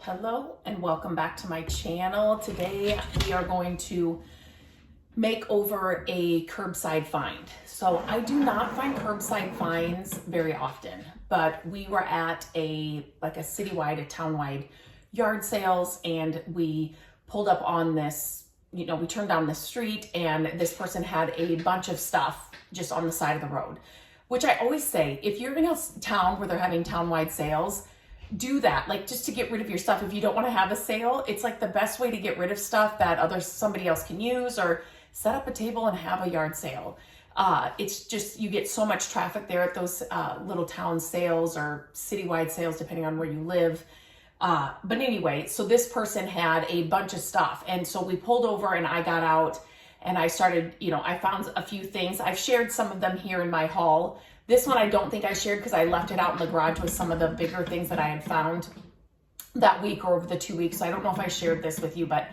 Hello and welcome back to my channel. Today we are going to make over a curbside find. So I do not find curbside finds very often, but we were at a citywide, a townwide yard sales, and we pulled up on this, we turned down the street and this person had a bunch of stuff just on the side of the road, which I always say, if you're in a town where they're having townwide sales, do that, just to get rid of your stuff. If you don't want to have a sale, it's the best way to get rid of stuff that somebody else can use, or set up a table and have a yard sale. It's just, you get so much traffic there at those little town sales or citywide sales, depending on where you live. But anyway, so this person had a bunch of stuff. And so we pulled over and I got out and I started, I found a few things. I've shared some of them here in my haul. This one I don't think I shared because I left it out in the garage with some of the bigger things that I had found that week or over the 2 weeks. So I don't know if I shared this with you, but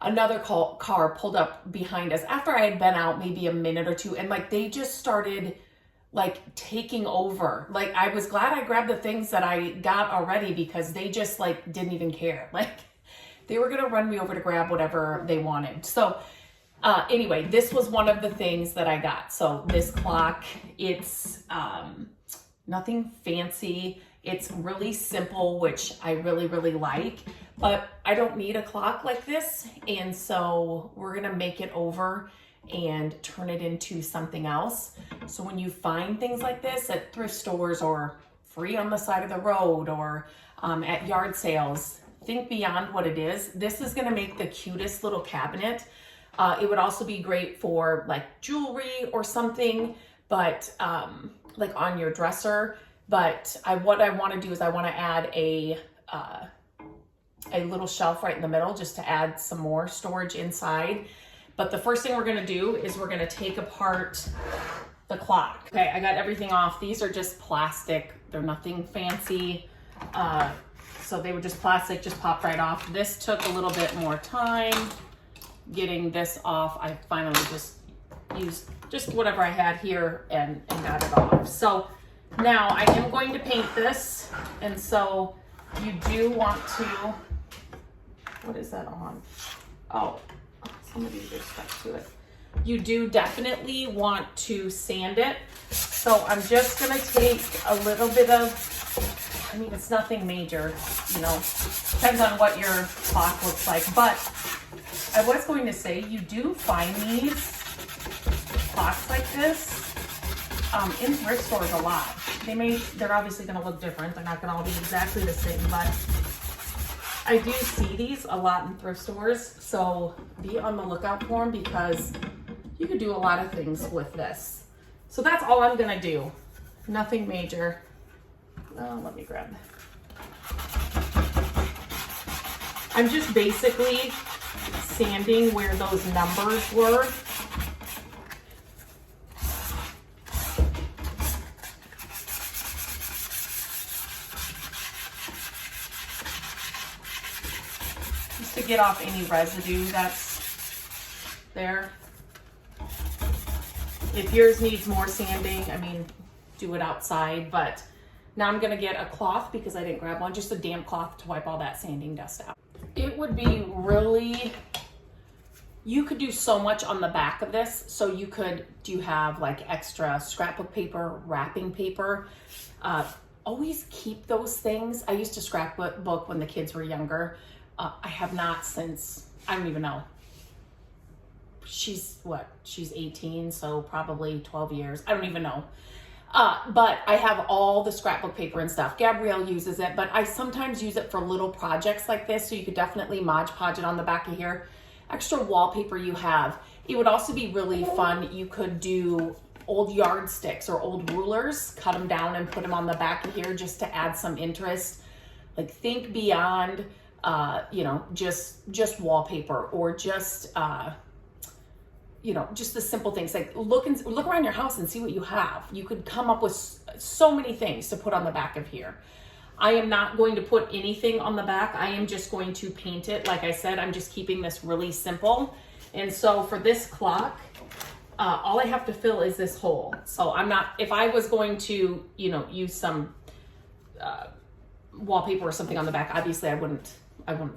another car pulled up behind us after I had been out maybe a minute or two, and they just started taking over. I was glad I grabbed the things that I got already, because they just didn't even care. They were gonna run me over to grab whatever they wanted. So anyway, this was one of the things that I got. So this clock, it's nothing fancy. It's really simple, which I really, really like, but I don't need a clock like this. And so we're gonna make it over and turn it into something else. So when you find things like this at thrift stores or free on the side of the road or at yard sales, think beyond what it is. This is gonna make the cutest little cabinet. It would also be great for jewelry or something, but on your dresser. But what I want to do is I want to add a little shelf right in the middle, just to add some more storage inside. But the first thing we're going to do is we're going to take apart the clock. Okay, I got everything off. These are just plastic. They're nothing fancy. So they were just plastic, just popped right off. This took a little bit more time getting this off. I finally just used just whatever I had here and got it off. So now I am going to paint this, and so you do want to, what is that on? Oh, some of these are stuck to it. You do definitely want to sand it. So I'm just gonna take a little bit of, it's nothing major, depends on what your clock looks like, but I was going to say, you do find these clocks like this in thrift stores a lot. They're obviously going to look different. They're not going to all be exactly the same, but I do see these a lot in thrift stores. So be on the lookout for them, because you could do a lot of things with this. So that's all I'm going to do. Nothing major. Let me grab that. I'm just basically sanding where those numbers were. Just to get off any residue that's there. If yours needs more sanding, do it outside, but now I'm gonna get a cloth, because I didn't grab one, just a damp cloth to wipe all that sanding dust out. It would be really, you could do so much on the back of this. So you could, do you have extra scrapbook paper, wrapping paper? Always keep those things. I used to scrapbook when the kids were younger. I have not since, I don't even know. She's 18, so probably 12 years. I don't even know. But I have all the scrapbook paper and stuff. Gabrielle uses it, but I sometimes use it for little projects like this. So you could definitely Mod Podge it on the back of here. Extra wallpaper you have. It would also be really fun. You could do old yardsticks or old rulers, cut them down and put them on the back of here, just to add some interest. Think beyond, just wallpaper, or just, just the simple things. Look around your house and see what you have. You could come up with so many things to put on the back of here. I am not going to put anything on the back. I am just going to paint it. Like I said, I'm just keeping this really simple. And so for this clock, all I have to fill is this hole. So I'm not, if I was going to, use some wallpaper or something on the back, obviously I wouldn't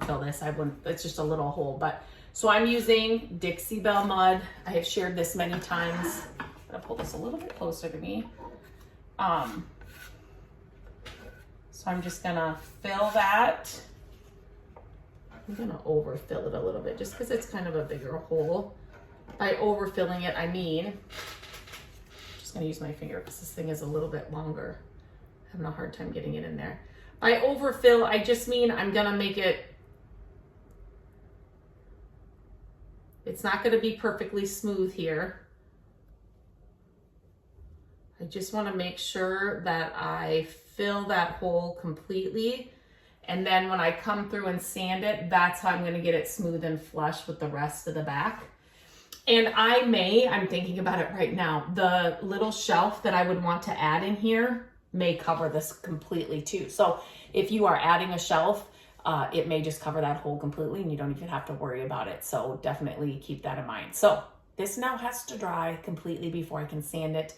fill this. It's just a little hole. But so I'm using Dixie Belle mud. I have shared this many times. I'm gonna pull this a little bit closer to me. So I'm just gonna fill that. I'm gonna overfill it a little bit just because it's kind of a bigger hole. By overfilling it, I mean, I'm just gonna use my finger because this thing is a little bit longer. I'm having a hard time getting it in there. By overfill, I just mean I'm gonna make it, it's not gonna be perfectly smooth here. I just wanna make sure that I fill that hole completely. And then when I come through and sand it, that's how I'm gonna get it smooth and flush with the rest of the back. And I'm thinking about it right now, the little shelf that I would want to add in here may cover this completely too. So if you are adding a shelf, it may just cover that hole completely and you don't even have to worry about it. So definitely keep that in mind. So this now has to dry completely before I can sand it.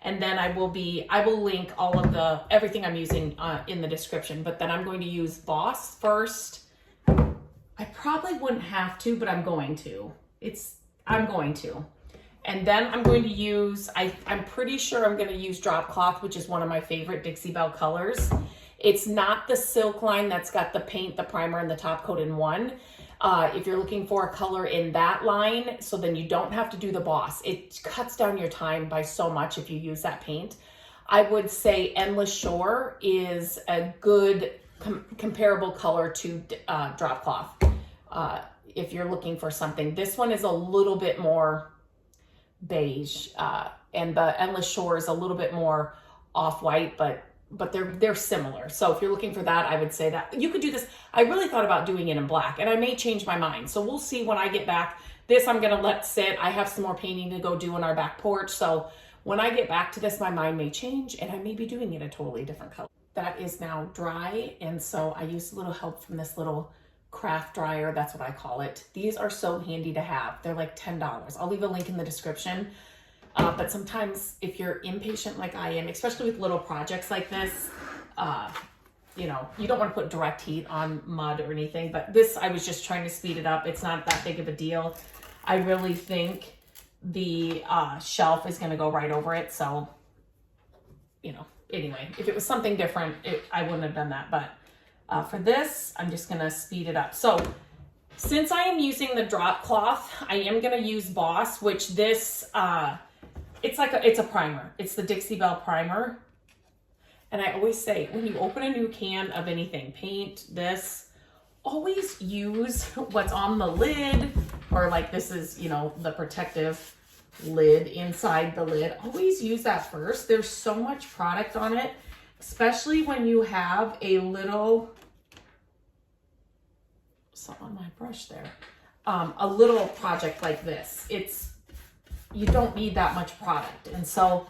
And then I will link all of everything I'm using in the description, but then I'm going to use Boss first. I probably wouldn't have to, but I'm going to. And then I'm going to use, I'm pretty sure I'm going to use Drop Cloth, which is one of my favorite Dixie Belle colors. It's not the silk line that's got the paint, the primer, and the top coat in one. If you're looking for a color in that line, so then you don't have to do the Boss. It cuts down your time by so much if you use that paint. I would say Endless Shore is a good comparable color to Drop Cloth. If you're looking for something, this one is a little bit more beige, and the Endless Shore is a little bit more off-white, but they're similar. So if you're looking for that, I would say that you could do this. I really thought about doing it in black, and I may change my mind. So we'll see when I get back. This I'm gonna let sit. I have some more painting to go do on our back porch. So when I get back to this, my mind may change and I may be doing it a totally different color. That is now dry. And so I used a little help from this little craft dryer. That's what I call it. These are so handy to have. They're like $10. I'll leave a link in the description. But sometimes if you're impatient like I am, especially with little projects like this, you know, you don't want to put direct heat on mud or anything, but this, I was just trying to speed it up. It's not that big of a deal. I really think the shelf is going to go right over it. So, you know, anyway, if it was something different, I wouldn't have done that. But for this, I'm just going to speed it up. So since I am using the drop cloth, I am going to use Boss, which this, it's a primer. It's the Dixie Belle primer. And I always say, when you open a new can of anything, paint, this, always use what's on the lid, or like this is, you know, the protective lid inside the lid. Always use that first. There's so much product on it, especially when you have a little, something on my brush there, a little project like this. You don't need that much product. And so,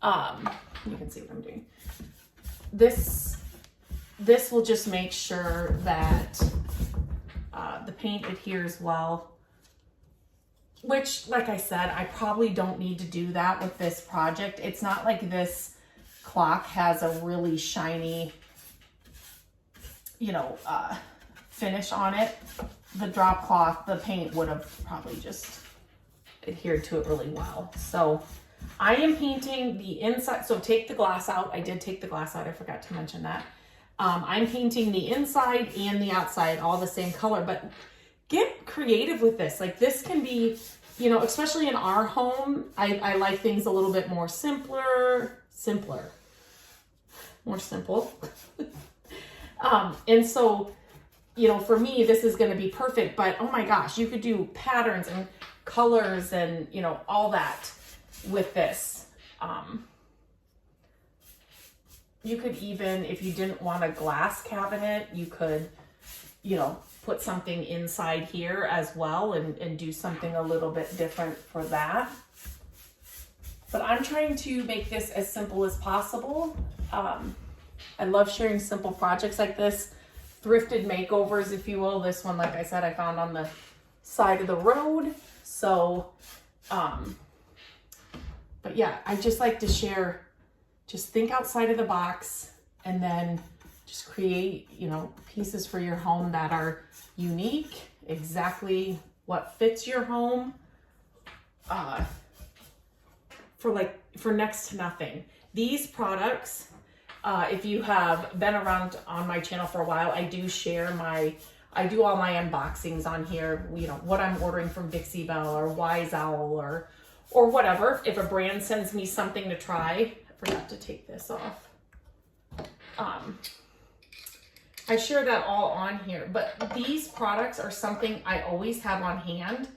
you can see what I'm doing. This will just make sure that the paint adheres well, which, like I said, I probably don't need to do that with this project. It's not like this clock has a really shiny, you know, finish on it. The drop cloth, the paint would have probably just adhered to it really well. So I am painting the inside. So take the glass out. I did take the glass out. I forgot to mention that. I'm painting the inside and the outside all the same color, but get creative with this. Like this can be, you know, especially in our home, I like things a little bit more more simple. And so, you know, for me, this is going to be perfect, but oh my gosh, you could do patterns and colors and, you know, all that with this. You could even, if you didn't want a glass cabinet, you could, you know, put something inside here as well and do something a little bit different for that. But I'm trying to make this as simple as possible. I love sharing simple projects like this, thrifted makeovers, if you will. This one, like I said, I found on the side of the road. So, but yeah, I just like to share, just think outside of the box and then just create, pieces for your home that are unique, exactly what fits your home, for next to nothing. These products, if you have been around on my channel for a while, I do all my unboxings on here, what I'm ordering from Dixie Belle or Wise Owl or whatever. If a brand sends me something to try, I forgot to take this off. I share that all on here, but these products are something I always have on hand.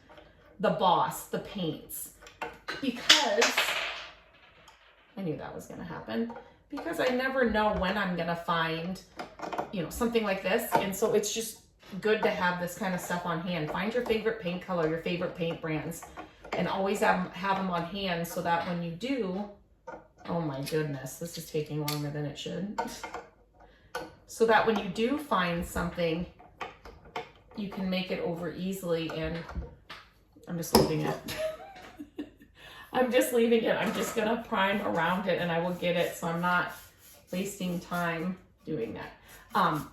The Boss, the paints, because I knew that was going to happen, because I never know when I'm going to find, something like this. And so it's just good to have this kind of stuff on hand. Find your favorite paint color, your favorite paint brands, and always have them on hand so that when you do, oh my goodness, this is taking longer than it should. So that when you do find something, you can make it over easily. And I'm just leaving it. I'm just leaving it. I'm just gonna prime around it and I will get it, so I'm not wasting time doing that.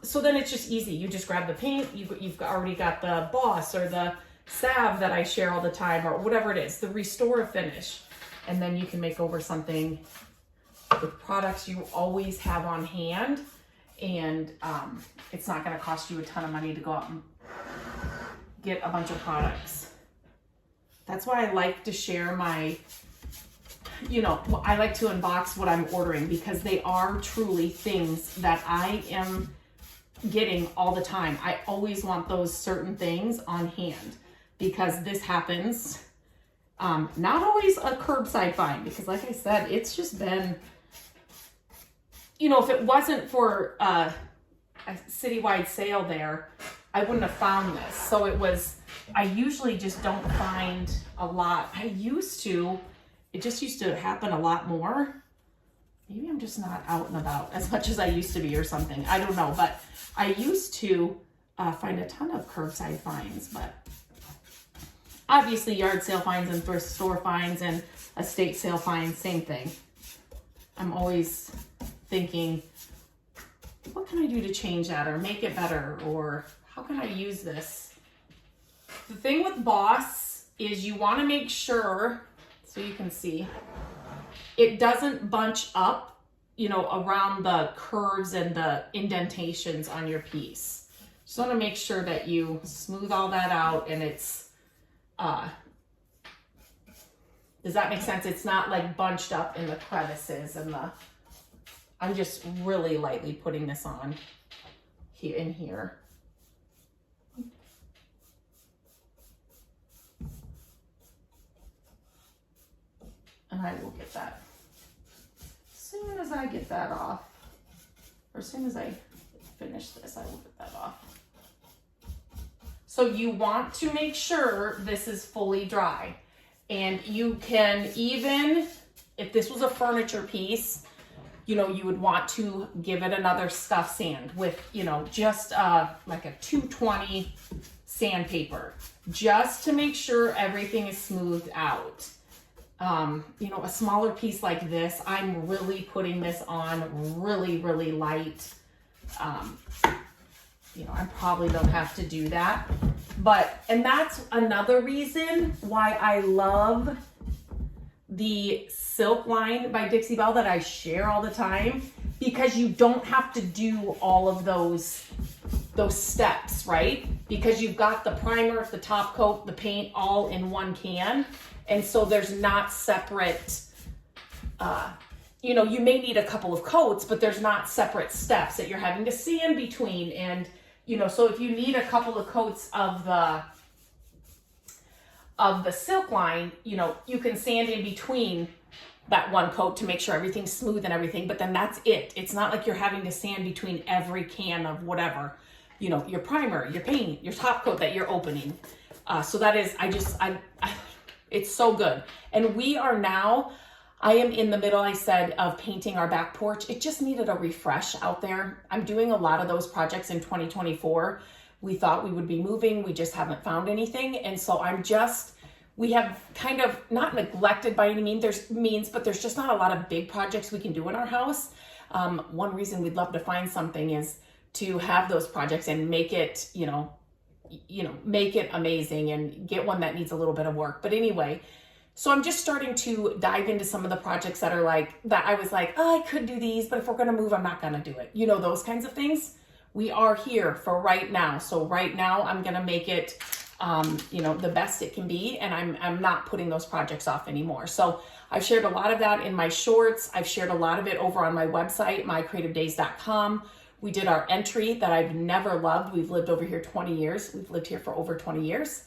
So then it's just easy. You just grab the paint, you've already got the Boss or the salve that I share all the time, or whatever it is, the Restore Finish. And then you can make over something with products you always have on hand. And it's not gonna cost you a ton of money to go out and get a bunch of products. That's why I like to share I like to unbox what I'm ordering, because they are truly things that I am getting all the time. I always want those certain things on hand, because this happens. Not always a curbside find, because like I said, it's just been, if it wasn't for a citywide sale there, I wouldn't have found this. So I usually just don't find a lot. It just used to happen a lot more. Maybe I'm just not out and about as much as I used to be or something. I don't know, but I used to find a ton of curbside finds, but obviously yard sale finds and thrift store finds and estate sale finds, same thing. I'm always thinking, what can I do to change that or make it better, or how can I use this? The thing with Boss is you want to make sure, so you can see, it doesn't bunch up, around the curves and the indentations on your piece. Just want to make sure that you smooth all that out, and it's, does that make sense? It's not like bunched up in the crevices and I'm just really lightly putting this on here in here. And I will get that. As soon as I get that off, or as soon as I finish this, I will get that off. So you want to make sure this is fully dry. And you can, even if this was a furniture piece, you would want to give it another scuff sand with, just like a 220 sandpaper, just to make sure everything is smoothed out. A smaller piece like this, I'm really putting this on really, really light. I probably don't have to do that, and that's another reason why I love the Silk line by Dixie Belle that I share all the time, because you don't have to do all of those steps, right? Because you've got the primer, the top coat, the paint all in one can. And so there's not separate, you may need a couple of coats, but there's not separate steps that you're having to sand between. And, so if you need a couple of coats of the Silk line, you can sand in between that one coat to make sure everything's smooth and everything, but then that's it. It's not like you're having to sand between every can of whatever, your primer, your paint, your top coat that you're opening. So that is, it's so good. And I am in the middle, I said, of painting our back porch. It just needed a refresh out there. I'm doing a lot of those projects in 2024. We thought we would be moving. We just haven't found anything. And so we have kind of not neglected by any means, but there's just not a lot of big projects we can do in our house. One reason we'd love to find something is to have those projects and make it, make it amazing and get one that needs a little bit of work. But anyway, so I'm just starting to dive into some of the projects that are like, that I was like, oh, I could do these, but if we're going to move, I'm not going to do it. Those kinds of things. We are here for right now. So right now I'm going to make it, the best it can be. And I'm not putting those projects off anymore. So I've shared a lot of that in my shorts. I've shared a lot of it over on my website, mycreativedays.com. We did our entry that I've never loved. We've lived over here 20 years. We've lived here for over 20 years.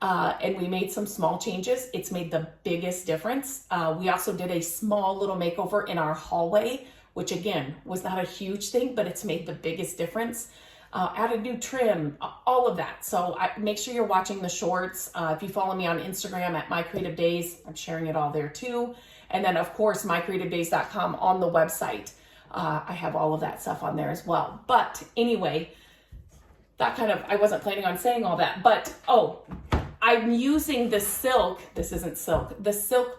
And we made some small changes. It's made the biggest difference. We also did a small little makeover in our hallway, which again, was not a huge thing, but it's made the biggest difference. Added new trim, all of that. So make sure you're watching the shorts. If you follow me on Instagram at My Creative Days, I'm sharing it all there too. And then of course, mycreativedays.com on the website. I have all of that stuff on there as well. But anyway, I wasn't planning on saying all that, but I'm using the silk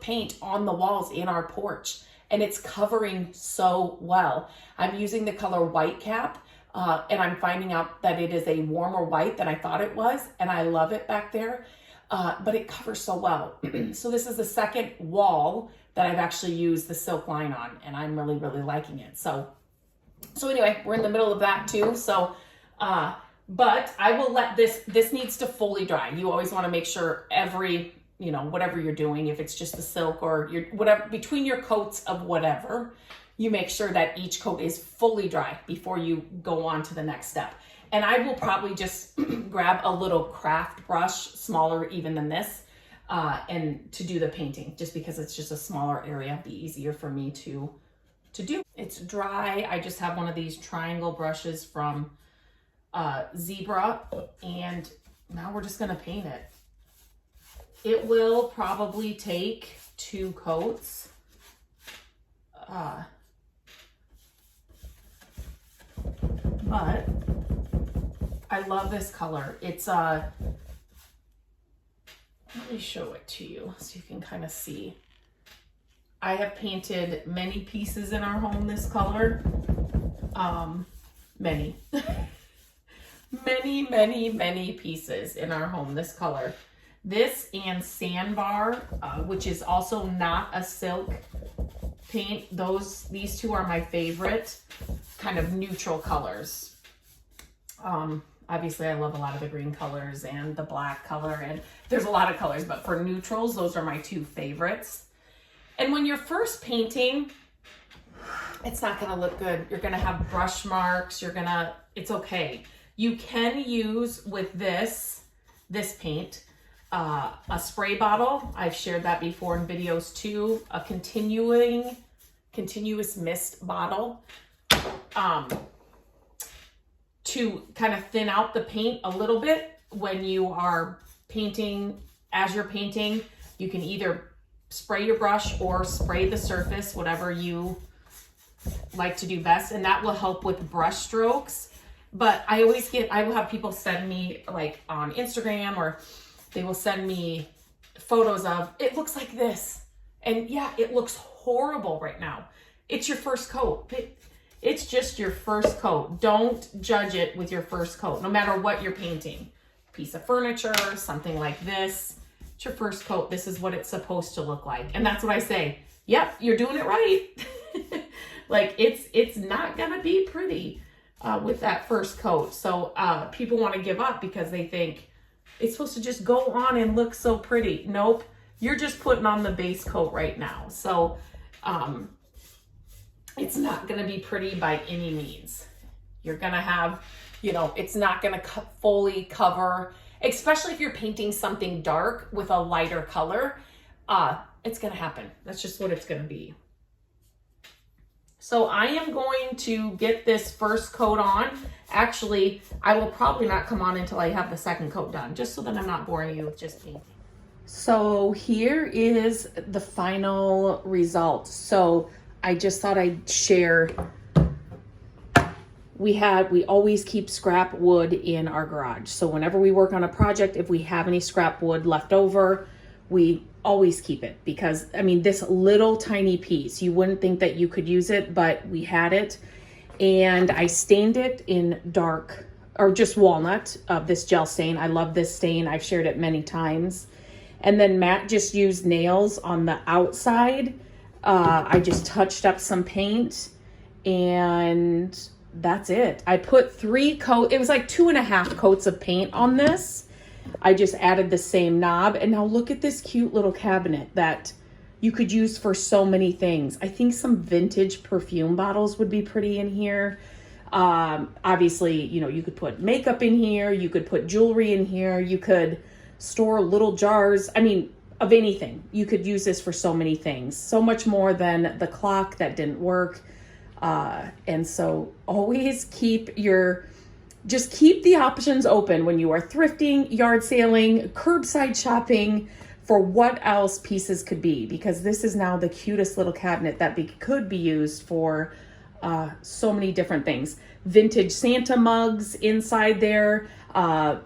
paint on the walls in our porch, and it's covering so well. I'm using the color White Cap, and I'm finding out that it is a warmer white than I thought it was, and I love it back there, but it covers so well. So this is the second wall that I've actually used the silk line on, and I'm really, really liking it. So anyway, we're in the middle of that too. So, but I will let this needs to fully dry. You always want to make sure whatever you're doing, if it's just the silk or whatever, between your coats of whatever, you make sure that each coat is fully dry before you go on to the next step. And I will probably just grab a little craft brush, smaller even than this, and to do the painting, just because it's just a smaller area, be easier for me to do. It's dry. I just have one of these triangle brushes from Zebra, and now we're just gonna paint it. It will probably take 2 coats. But I love this color. It's let me show it to you so you can kind of see. I have painted many pieces in our home this color. Many. many pieces in our home this color. This and Sandbar, which is also not a silk paint. These two are my favorite kind of neutral colors. Obviously I love a lot of the green colors and the black color, and there's a lot of colors, but for neutrals, those are my 2 favorites. And when you're first painting, it's not gonna look good. You're gonna have brush marks. It's okay. You can use with this paint, a spray bottle. I've shared that before in videos too. A continuous mist bottle, to kind of thin out the paint a little bit when you are painting. As you're painting, you can either spray your brush or spray the surface, whatever you like to do best, and that will help with brush strokes. But I will have people send me, like on Instagram, or they will send me photos of, it looks like this. And yeah, it looks horrible right now. It's your first coat. It's just your first coat. Don't judge it with your first coat, no matter what you're painting. Piece of furniture, something like this. It's your first coat. This is what it's supposed to look like. And that's what I say. Yep, you're doing it right. Like it's not gonna be pretty with that first coat. So people want to give up because they think it's supposed to just go on and look so pretty. Nope, you're just putting on the base coat right now. So it's not gonna be pretty by any means. You're gonna have, it's not gonna fully cover, especially if you're painting something dark with a lighter color. It's gonna happen. That's just what it's gonna be. So I am going to get this first coat on. Actually, I will probably not come on until I have the second coat done, just so that I'm not boring you with just painting. So here is the final result. So I just thought I'd share. We always keep scrap wood in our garage. So whenever we work on a project, if we have any scrap wood left over, we always keep it because, I mean, this little tiny piece, you wouldn't think that you could use it, but we had it. And I stained it in dark, or just walnut, of this gel stain. I love this stain. I've shared it many times. And then Matt just used nails on the outside. I just touched up some paint, and that's it. I put 3 coats, it was like 2.5 coats of paint on this. I just added the same knob, and now look at this cute little cabinet that you could use for so many things. I think some vintage perfume bottles would be pretty in here. Obviously, you know, you could put makeup in here, you could put jewelry in here, you could store little jars, I mean, of anything. You could use this for so many things, so much more than the clock that didn't work. And so always keep the options open when you are thrifting, yard sailing, curbside shopping, for what else pieces could be, because this is now the cutest little cabinet that could be used for so many different things. Vintage Santa mugs inside there,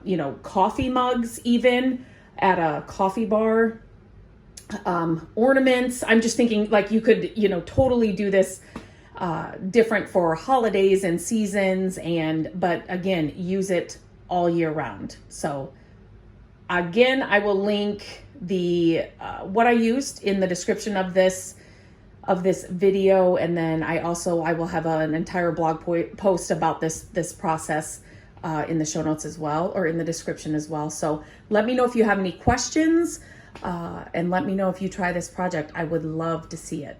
you know, coffee mugs even at a coffee bar, ornaments. I'm just thinking like you could, you know, totally do this different for holidays and seasons, but again, use it all year round. So again, I will link the what I used in the description of this video, and then I will have an entire blog post about this process in the show notes as well, or in the description as well. So let me know if you have any questions, and let me know if you try this project. I would love to see it.